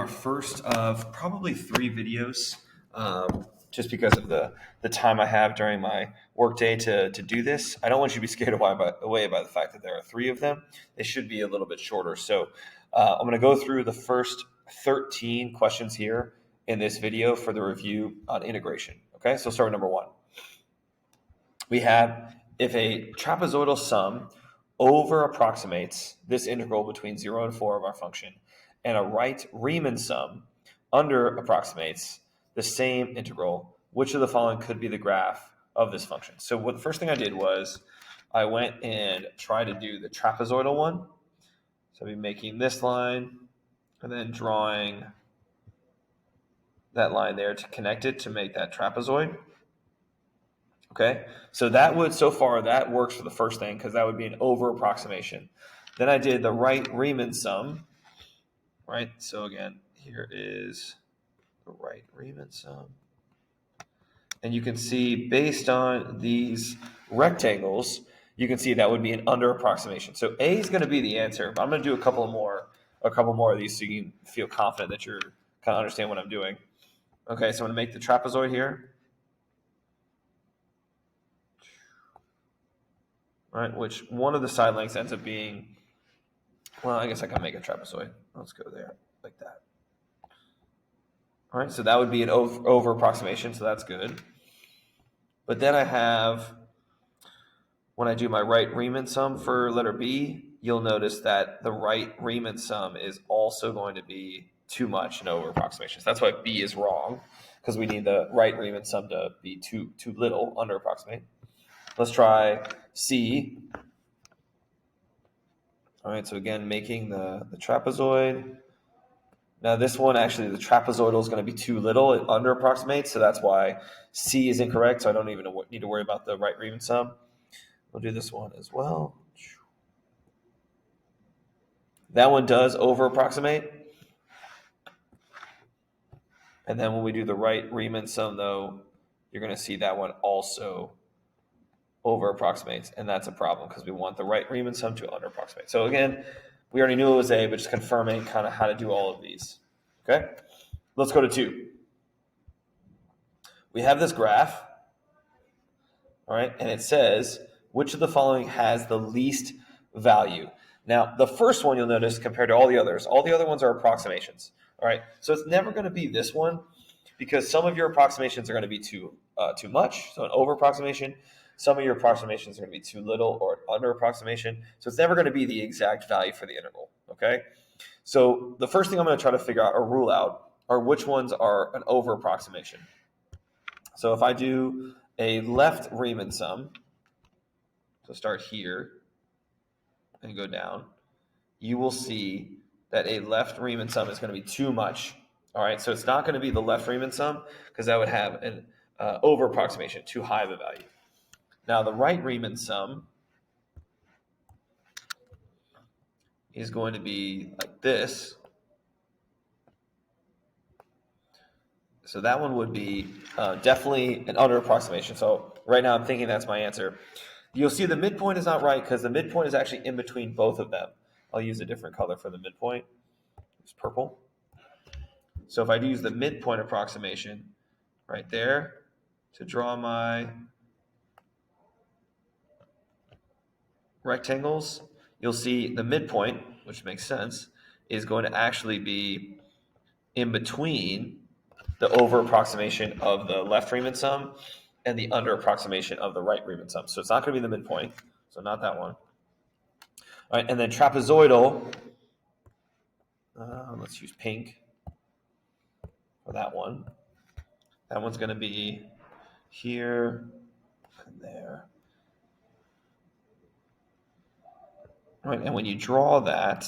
Our first of probably 3 videos, just because of the time I have during my workday to do this. I don't want you to be scared away by the fact that there are 3 of them. They should be a little bit shorter. So I'm going to go through the first 13 questions here in this video for the review on integration. Okay, so start with number 1. We have if a trapezoidal sum over approximates this integral between 0 and 4 of our function, and a right Riemann sum under approximates the same integral, which of the following could be the graph of this function? So the first thing I did was I went and tried to do the trapezoidal one. So I'll be making this line and then drawing that line there to connect it to make that trapezoid. Okay, so that works for the first thing because that would be an over approximation. Then I did the right Riemann sum, right? So again, here is the right Riemann sum. And you can see based on these rectangles, you can see that would be an under approximation. So A is going to be the answer, but I'm going to do a couple more of these so you can feel confident that you're kind of understand what I'm doing. Okay, so I'm going to make the trapezoid here. Right, which one of the side lengths ends up being, well, I guess I can make a trapezoid. Let's go there, like that. All right, so that would be an over approximation, so that's good. But then I have, when I do my right Riemann sum for letter B, you'll notice that the right Riemann sum is also going to be too much an over approximation. So that's why B is wrong, because we need the right Riemann sum to be too little, under approximate. Let's try C. All right, so again, making the trapezoid. Now this one, actually, the trapezoidal is going to be too little. It under approximates, so that's why C is incorrect. So I don't even need to worry about the right Riemann sum. We'll do this one as well. That one does over approximate. And then when we do the right Riemann sum, though, you're going to see that one also over approximates, and that's a problem because we want the right Riemann sum to under approximate. So again, we already knew it was A, but just confirming kind of how to do all of these. Okay, let's go to 2. We have this graph, all right, and it says which of the following has the least value. Now, the first one you'll notice compared to all the other ones are approximations. All right, so it's never going to be this one because some of your approximations are going to be too much, so an over approximation. Some of your approximations are going to be too little or an under approximation. So it's never going to be the exact value for the integral, okay? So the first thing I'm going to try to figure out or rule out are which ones are an over approximation. So if I do a left Riemann sum, so start here and go down, you will see that a left Riemann sum is going to be too much. All right, so it's not going to be the left Riemann sum because that would have an over approximation, too high of a value. Now, the right Riemann sum is going to be like this. So that one would be definitely an under approximation. So right now I'm thinking that's my answer. You'll see the midpoint is not right because the midpoint is actually in between both of them. I'll use a different color for the midpoint. It's purple. So if I use the midpoint approximation right there to draw my rectangles, you'll see the midpoint, which makes sense, is going to actually be in between the over approximation of the left Riemann sum and the under approximation of the right Riemann sum. So it's not going to be the midpoint, so not that one. All right, and then trapezoidal, let's use pink for that one. That one's going to be here and there. All right, and when you draw that,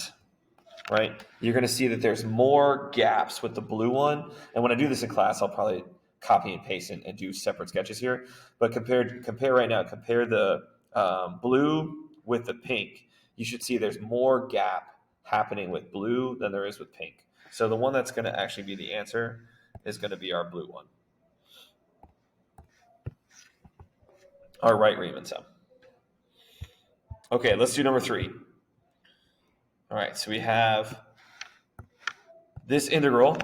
right, you're going to see that there's more gaps with the blue one. And when I do this in class, I'll probably copy and paste and do separate sketches here. But compare the blue with the pink. You should see there's more gap happening with blue than there is with pink. So the one that's going to actually be the answer is going to be our blue one. Our right Riemann sum. Okay, let's do number 3. All right, so we have this integral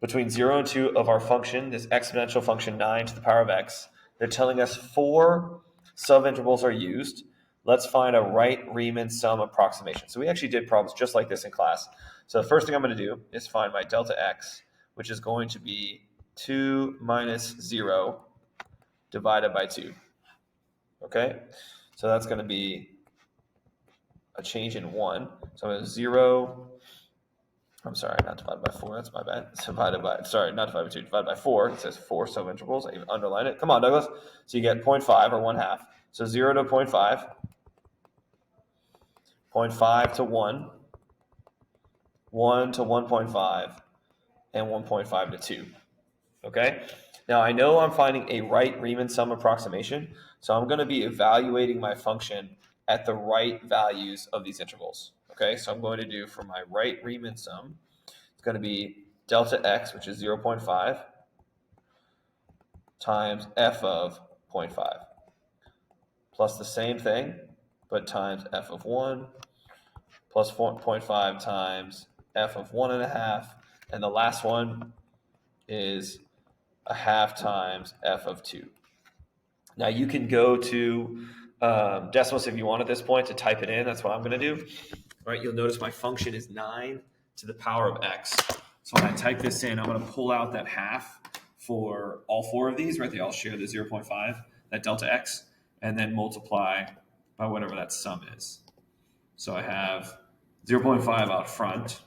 between 0 and 2 of our function, this exponential function 9 to the power of x, they're telling us 4 subintervals are used. Let's find a right-Riemann sum approximation. So we actually did problems just like this in class. So the first thing I'm going to do is find my delta x, which is going to be 2 minus 0 divided by 2. Okay? So that's going to be a change in 1. So I'm going to 0... I'm sorry, not divided by 4. That's my bad. It's divided by, sorry, not divided by 2, divided by 4. It says 4 subintervals. I even underline it. Come on, Douglas. So you get 0.5 or 1/2. So 0 to 0.5, 0.5 to 1, 1 to 1.5, and 1.5 to 2. Okay? Now I know I'm finding a right Riemann sum approximation, so I'm going to be evaluating my function at the right values of these intervals. Okay, so I'm going to do for my right Riemann sum, it's going to be delta x, which is 0.5, times f of 0.5, plus the same thing, but times f of 1, plus 4.5 times f of 1.5, and the last one is 1/2 times f of 2. Now you can go to Desmos if you want at this point to type it in. That's what I'm going to do. All right, you'll notice my function is 9 to the power of x. So when I type this in, I'm going to pull out that half for all 4 of these, right? They all share the 0.5, that delta x, and then multiply by whatever that sum is. So I have 0.5 out front,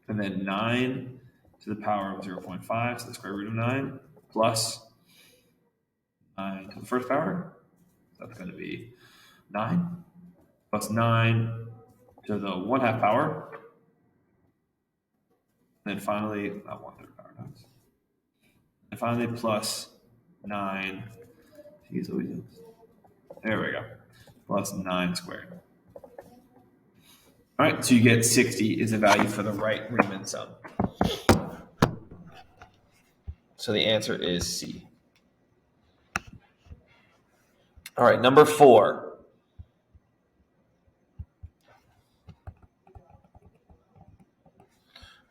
and then 9 to the power of 0.5, so the square root of 9, plus 9 to the first power. That's going to be 9, plus 9 to the 1/2 power, and then finally, not 1/3 power, and finally plus 9, there we go, plus 9 squared. All right, so you get 60 is the value for the right Riemann sum. So the answer is C. All right, number 4.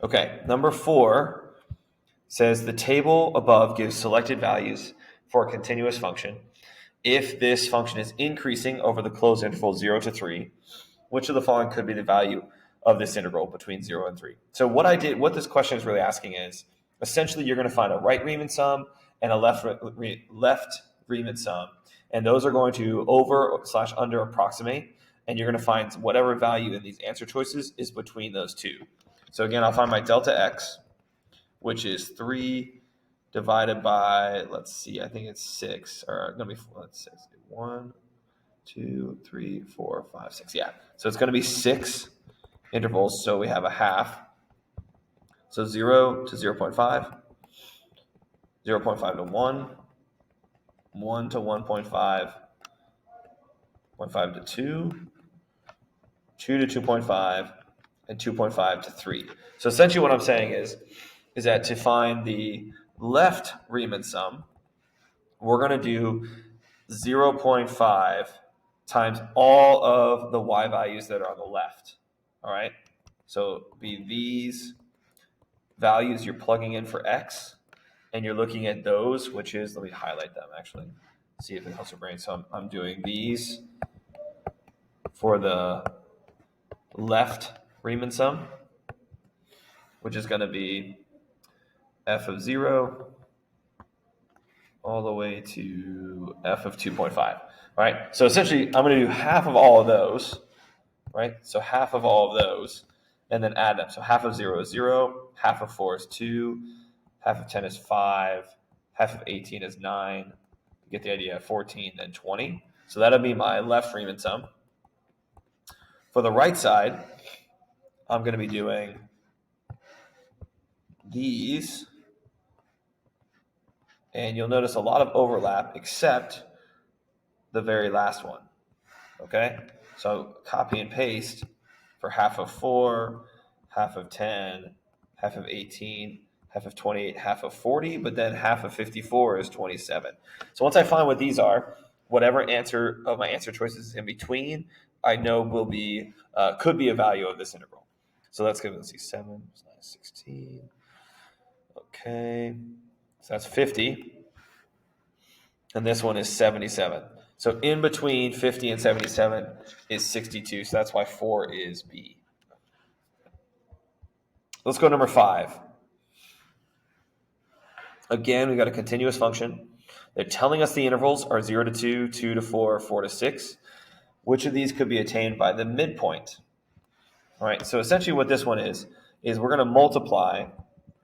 Okay, number 4 says the table above gives selected values for a continuous function. If this function is increasing over the closed interval 0 to 3, which of the following could be the value of this integral between 0 and 3? So what this question is really asking is, essentially you're going to find a right Riemann sum and a left Riemann sum, and those are going to over/under approximate, and you're going to find whatever value in these answer choices is between those two. So again, I'll find my delta x, which is 3 divided by, let's see, I think it's 6, or going to be 6. 1, 2, 3, 4, 5, 6. Yeah, so it's going to be 6 intervals. So we have 1/2. So 0 to 0.5, 0.5 to 1, 1 to 1.5, 0.5 to 2, 2 to 2.5, and 2.5 to 3. So essentially what I'm saying is that to find the left Riemann sum, we're going to do 0.5 times all of the y values that are on the left. All right? So be these values you're plugging in for x, and you're looking at those, which is, let me highlight them actually, see if it helps your brain. So I'm doing these for the left Riemann sum, which is going to be f of 0 all the way to f of 2.5. All right, so essentially I'm going to do half of all of those, right? So half of all of those, and then add them. So half of 0 is 0, half of 4 is 2, half of 10 is 5, half of 18 is 9. You get the idea, 14, then 20. So that'll be my left Riemann sum. For the right side, I'm going to be doing these, and you'll notice a lot of overlap except the very last one. Okay, so copy and paste for half of 4, half of 10, half of 18, half of 28, half of 40, but then half of 54 is 27. So once I find what these are, whatever answer of my answer choices in between, I know will be could be a value of this integral. So let's give it, let's see, 7 plus 9 is 16. Okay, so that's 50. And this one is 77. So in between 50 and 77 is 62. So that's why 4 is B. Let's go number 5. Again, we've got a continuous function. They're telling us the intervals are 0 to 2, 2 to 4, 4 to 6. Which of these could be attained by the midpoint? All right, so essentially what this one is we're going to multiply, all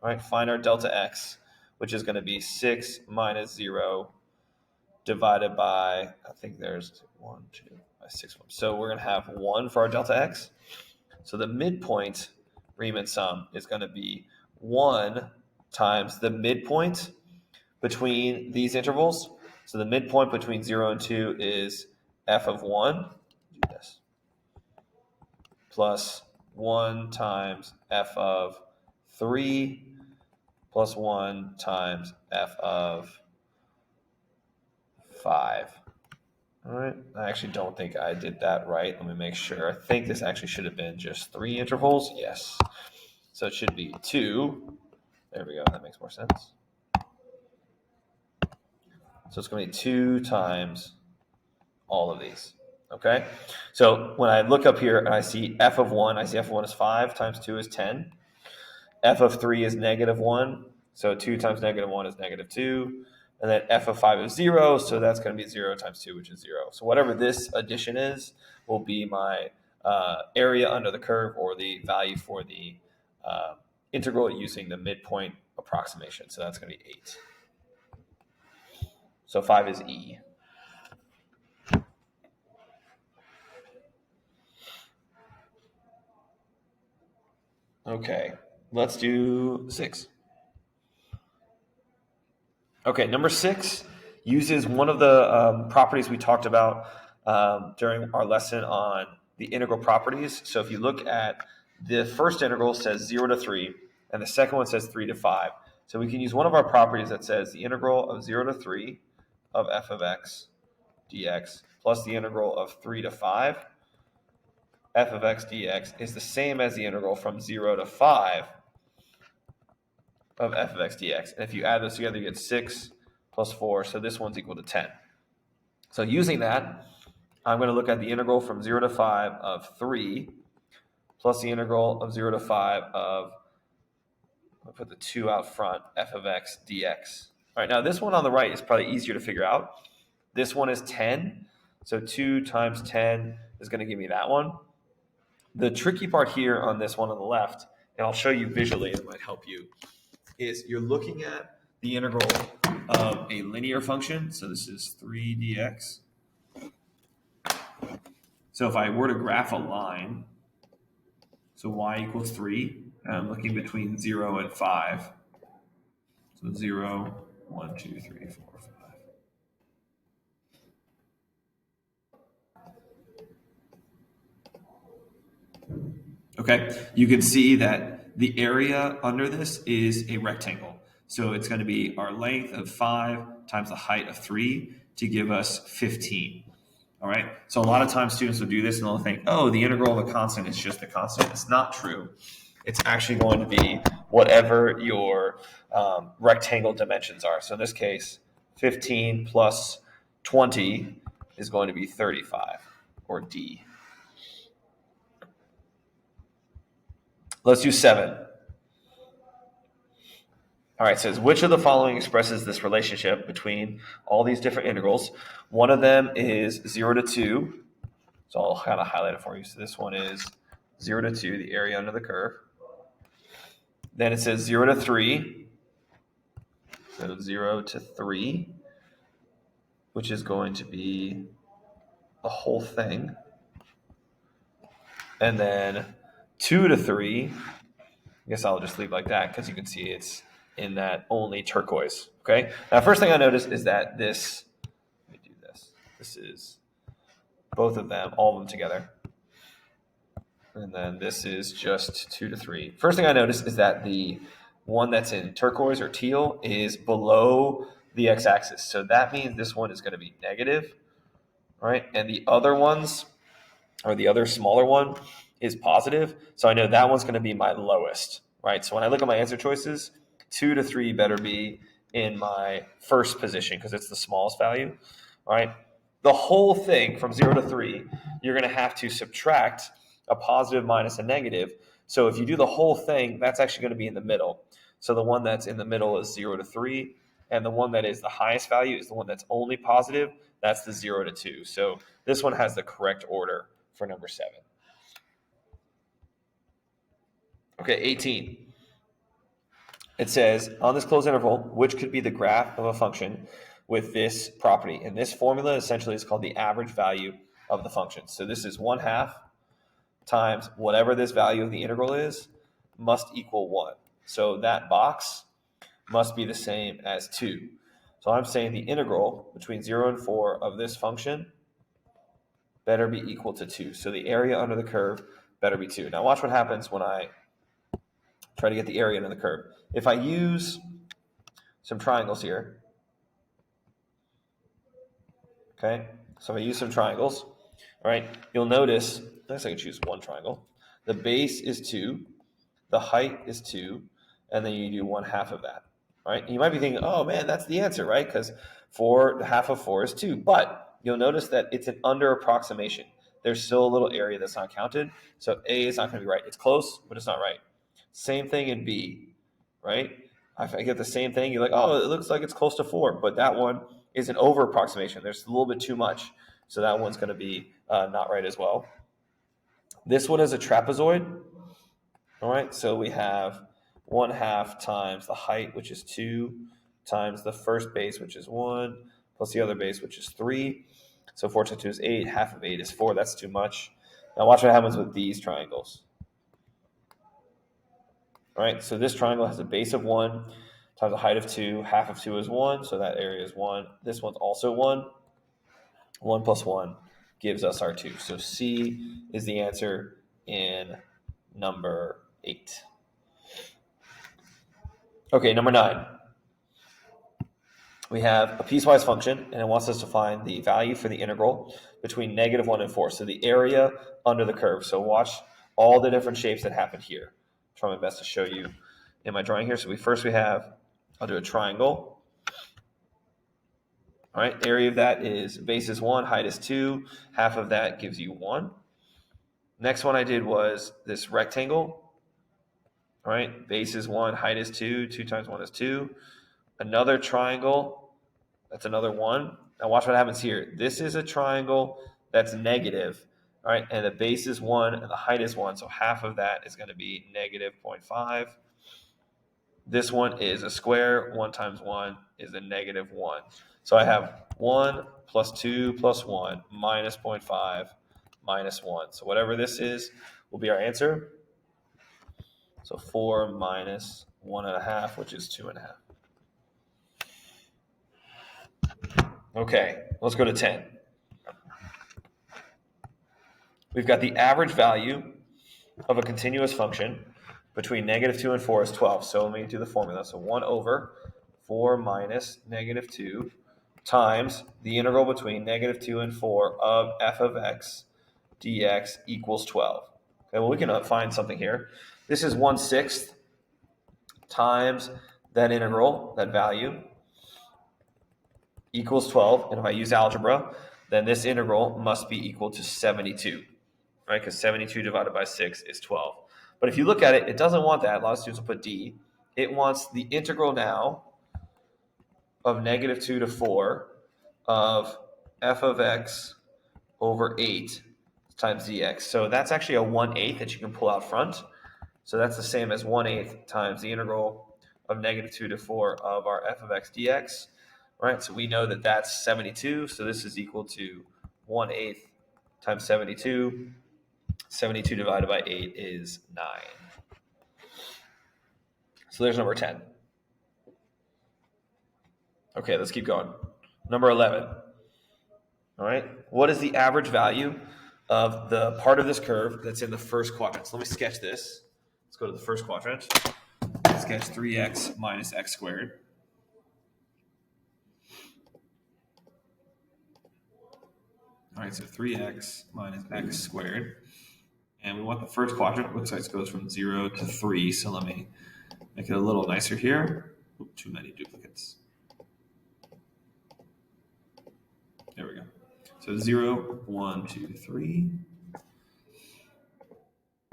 right, find our delta x, which is going to be 6 minus 0 divided by, I think there's 1, 2, 5, 6, 1. So we're going to have 1 for our delta x. So the midpoint Riemann sum is going to be 1 times the midpoint between these intervals. So the midpoint between 0 and 2 is f of 1. Do this. Plus 1 times f of 3 plus 1 times f of 5. All right. I actually don't think I did that right. Let me make sure. I think this actually should have been just 3 intervals. Yes. So it should be 2. There we go. That makes more sense. So it's going to be 2 times all of these. Okay? So when I look up here and I see f of 1, I see f of 1 is 5 times 2 is 10. F of 3 is negative 1. So 2 times negative 1 is negative 2. And then f of 5 is 0. So that's going to be 0 times 2, which is 0. So whatever this addition is will be my area under the curve, or the value for the integral using the midpoint approximation. So that's going to be 8. So 5 is E. Okay, let's do 6. Okay, number 6 uses one of the properties we talked about during our lesson on the integral properties. So if you look at the first integral, says 0 to 3, and the second one says 3 to 5. So we can use one of our properties that says the integral of 0 to 3 of f of x dx plus the integral of 3 to 5 f of x dx is the same as the integral from 0 to 5 of f of x dx. And if you add those together, you get 6 plus 4. So this one's equal to 10. So using that, I'm going to look at the integral from 0 to 5 of 3 plus the integral of 0 to 5 of, I'll put the 2 out front, f of x dx. All right, now this one on the right is probably easier to figure out. This one is 10. So 2 times 10 is going to give me that one. The tricky part here on this one on the left, and I'll show you visually, it might help you, is you're looking at the integral of a linear function. So this is 3 dx. So if I were to graph a line, so y equals 3, and I'm looking between 0 and 5. So 0, 1, 2, 3, 4, 5. Okay, you can see that the area under this is a rectangle. So it's going to be our length of 5 times the height of 3 to give us 15. All right, so a lot of times students will do this and they'll think, oh, the integral of a constant is just a constant. It's not true. It's actually going to be whatever your rectangle dimensions are. So in this case, 15 plus 20 is going to be 35, or D. Let's do 7. All right, it says, which of the following expresses this relationship between all these different integrals? One of them is 0 to 2. So I'll kind of highlight it for you. So this one is 0 to 2, the area under the curve. Then it says 0 to 3. So 0 to 3, which is going to be the whole thing. And then 2 to 3, I guess I'll just leave like that because you can see it's in that only turquoise. Okay. Now, first thing I noticed is that this, let me do this. This is both of them, all of them together. And then this is just 2 to 3. First thing I noticed is that the one that's in turquoise or teal is below the x-axis. So that means this one is going to be negative, right? And the other ones, or the other smaller one, is positive. So I know that one's going to be my lowest, right? So when I look at my answer choices, 2 to 3 better be in my first position because it's the smallest value, all right? The whole thing from 0 to 3, you're going to have to subtract a positive minus a negative. So if you do the whole thing, that's actually going to be in the middle. So the one that's in the middle is 0 to 3, and the one that is the highest value is the one that's only positive. That's the 0 to 2. So this one has the correct order for number 7. Okay, 18. It says, on this closed interval, which could be the graph of a function with this property? And this formula essentially is called the average value of the function. So this is 1/2 times whatever this value of the integral is must equal 1. So that box must be the same as 2. So I'm saying the integral between 0 and 4 of this function better be equal to 2. So the area under the curve better be 2. Now watch what happens when I try to get the area under the curve. If I use some triangles here, okay? So if I use some triangles, all right, you'll notice, I guess I can choose one triangle. The base is 2, the height is 2, and then you do 1/2 of that, all right? And you might be thinking, oh man, that's the answer, right? Because 1/2 of 4 is 2. But you'll notice that it's an under approximation. There's still a little area that's not counted. So A is not going to be right. It's close, but it's not right. Same thing in B, right? If I get the same thing, you're like, oh, it looks like it's close to 4, but that one is an over approximation. There's a little bit too much. So that one's going to be not right as well. This one is a trapezoid. All right, so we have 1/2 times the height, which is 2, times the first base, which is 1, plus the other base, which is 3. So 4 times 2 is 8. 1/2 of 8 is 4. That's too much. Now watch what happens with these triangles. All right, so this triangle has a base of 1 times a height of 2. 1/2 of 2 is 1, so that area is 1. This one's also 1. 1 plus 1 gives us our 2. So C is the answer in number 8. Okay, number 9. We have a piecewise function, and it wants us to find the value for the integral between -1 and 4. So the area under the curve. So watch all the different shapes that happen here. Try my best to show you in my drawing here. So I'll do a triangle. All right, area of that is base is 1, height is 2. 1/2 of that gives you 1. Next one I did was this rectangle. All right, base is 1, height is 2. 2 times 1 is 2. Another triangle, that's another 1. Now watch what happens here. This is a triangle that's negative. All right, and the base is 1 and the height is 1. So 1/2 of that is going to be -0.5. This one is a square. 1 times 1 is a -1. So I have 1 plus 2 plus 1 minus 0.5 minus 1. So whatever this is will be our answer. So 4 minus 1.5, which is 2.5. Okay, let's go to 10. We've got the average value of a continuous function between -2 and 4 is 12. So let me do the formula. So 1 over 4 minus -2 times the integral between -2 and 4 of f of x dx equals 12. Okay, well, we can find something here. This is 1/6 times that integral, that value, equals 12. And if I use algebra, then this integral must be equal to 72, right? Because 72 divided by 6 is 12. But if you look at it, it doesn't want that. A lot of students will put d. It wants the integral now of -2 to 4 of f of x over 8 times dx. So that's actually a 1/8 that you can pull out front. So that's the same as 1/8 times the integral of -2 to 4 of our f of x dx. Right, so we know that that's 72. So this is equal to 1/8 times 72. 72 divided by 8 is 9. So there's number 10. Okay, let's keep going. Number 11. All right, what is the average value of the part of this curve that's in the first quadrant? So let me sketch this. Let's go to the first quadrant. Sketch 3x minus x squared. All right, so 3x minus x squared. And we want the first quadrant. It looks like it goes from 0 to 3. So let me make it a little nicer here. Oop, too many duplicates. There we go. So 0, 1, 2, 3.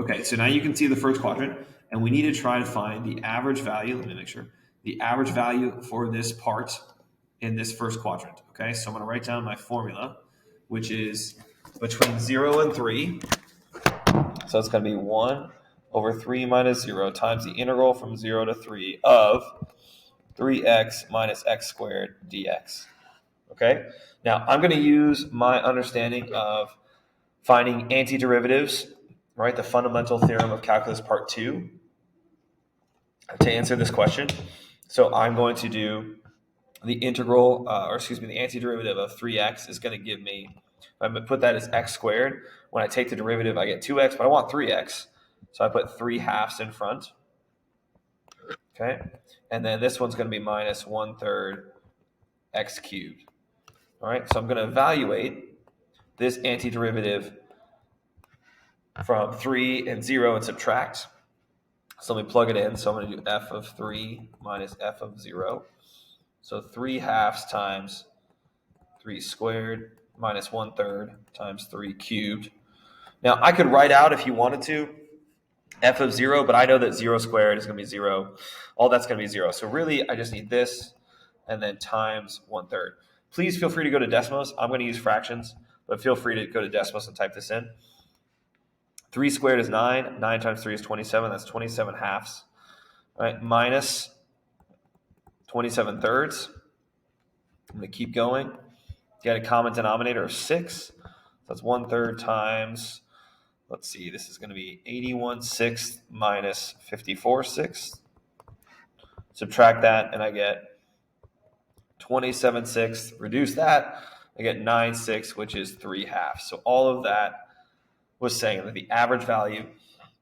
Okay, so now you can see the first quadrant, and we need to try to find the average value. Let me make sure. The average value for this part in this first quadrant. Okay, so I'm going to write down my formula, which is between 0 and 3. So it's going to be 1 over 3 minus 0 times the integral from 0 to 3 of 3x minus x squared dx. Okay, now I'm going to use my understanding of finding antiderivatives, right? The fundamental theorem of calculus part 2 to answer this question. So I'm going to do the integral, the antiderivative of 3x is going to give me, I'm going to put that as x squared. When I take the derivative, I get 2x, but I want 3x. So I put 3/2 in front. Okay. And then this one's going to be minus 1/3 x cubed. All right. So I'm going to evaluate this antiderivative from 3 and 0 and subtract. So let me plug it in. So I'm going to do f of 3 minus f of 0. So 3/2 times 3 squared minus 1/3 times 3 cubed. Now I could write out, if you wanted to, f of 0, but I know that 0 squared is going to be 0. All that's going to be 0. So really, I just need this and then times 1/3. Please feel free to go to Desmos. I'm going to use fractions, but feel free to go to Desmos and type this in. 3 squared is 9. 9 times 3 is 27. That's 27/2. All right, minus 27/3. I'm going to keep going. Get a common denominator of 6. So that's 1/3 times, let's see, this is going to be 81/6 minus 54/6. Subtract that, and I get 27/6. Reduce that, I get 9/6, which is 3/2. So all of that was saying that the average value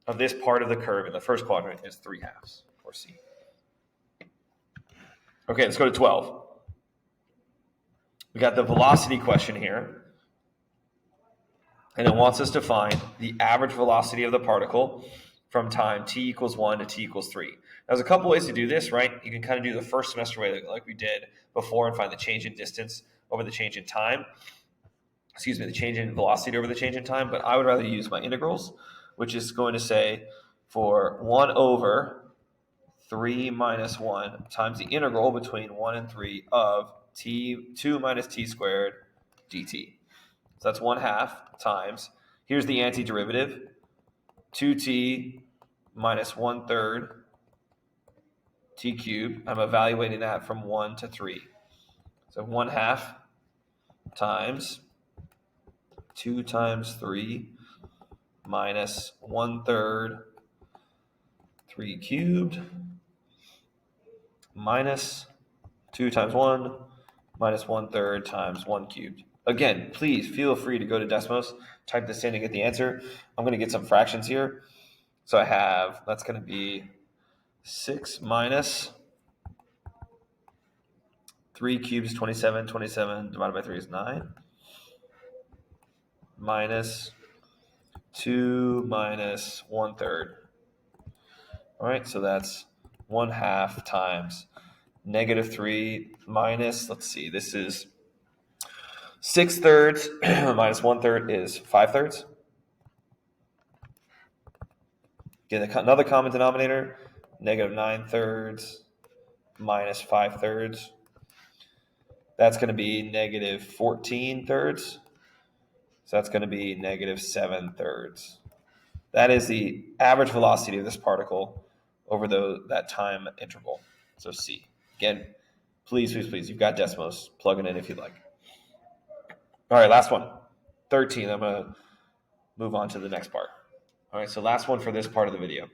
of this part of the curve in the first quadrant is 3/2, or C. Okay, let's go to 12. We got the velocity question here. And it wants us to find the average velocity of the particle from time t equals 1 to t equals 3. Now, there's a couple ways to do this, right? You can kind of do the first semester way like we did before and find the change in distance over the change in time. The change in velocity over the change in time. But I would rather use my integrals, which is going to say for 1 over 3 minus 1 times the integral between 1 and 3 of t2 minus t squared dt. So that's 1/2 times, here's the antiderivative, 2t minus 1/3 t cubed. I'm evaluating that from 1 to 3. So 1/2 times 2 times 3 minus 1/3 3 cubed minus 2 times 1 minus 1/3 times 1 cubed. Again, please feel free to go to Desmos, type this in and get the answer. I'm going to get some fractions here. So I have, that's going to be 6 minus 3 cubed is 27. 27 divided by 3 is 9. Minus 2 minus 1/3. All right, so that's 1/2 times -3 minus, let's see, this is 6/3 minus 1/3 is 5/3. Get another common denominator, -9/3 minus 5/3. That's going to be -14/3. So that's going to be -7/3. That is the average velocity of this particle over that time interval. So C. Again, please, you've got Desmos. Plug it in if you'd like. All right, last one. 13. I'm going to move on to the next part. All right, so last one for this part of the video.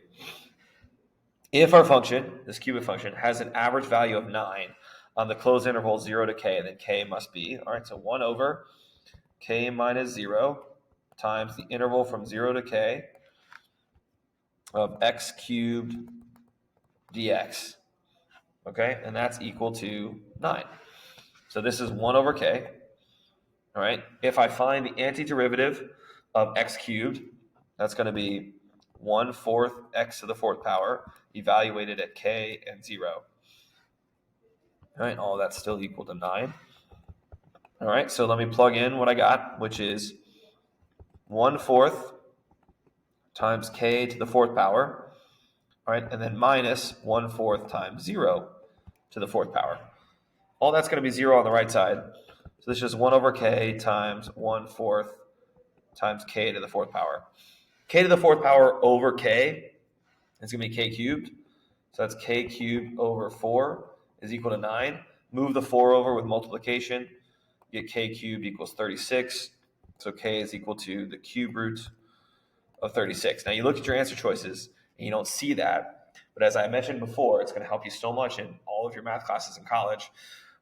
If our function, this cubic function, has an average value of 9 on the closed interval 0 to k, then k must be, all right, so 1 over k minus 0 times the interval from 0 to k of x cubed dx. Okay, and that's equal to 9. So this is 1 over k. All right, if I find the antiderivative of x cubed, That's going to be 1/4 x to the 4th power, evaluated at k and 0. All right, all that's still equal to 9. All right, so let me plug in what I got, which is 1/4 times k to the 4th power. All right, and then minus 1/4 times 0 to the 4th power. All that's going to be 0 on the right side. So this is just 1 over k times 1/4 times k to the 4th power. K to the 4th power over k is going to be k cubed. So that's k cubed over 4 is equal to 9. Move the 4 over with multiplication. You get k cubed equals 36. So k is equal to the cube root of 36. Now you look at your answer choices and you don't see that. But as I mentioned before, it's going to help you so much in all of your math classes in college.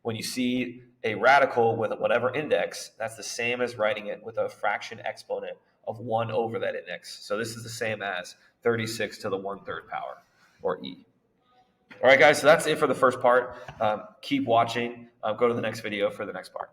When you see a radical with whatever index, that's the same as writing it with a fraction exponent of 1 over that index. So this is the same as 36 to the 1/3 power, or e. All right, guys, so that's it for the first part. Keep watching. Go to the next video for the next part.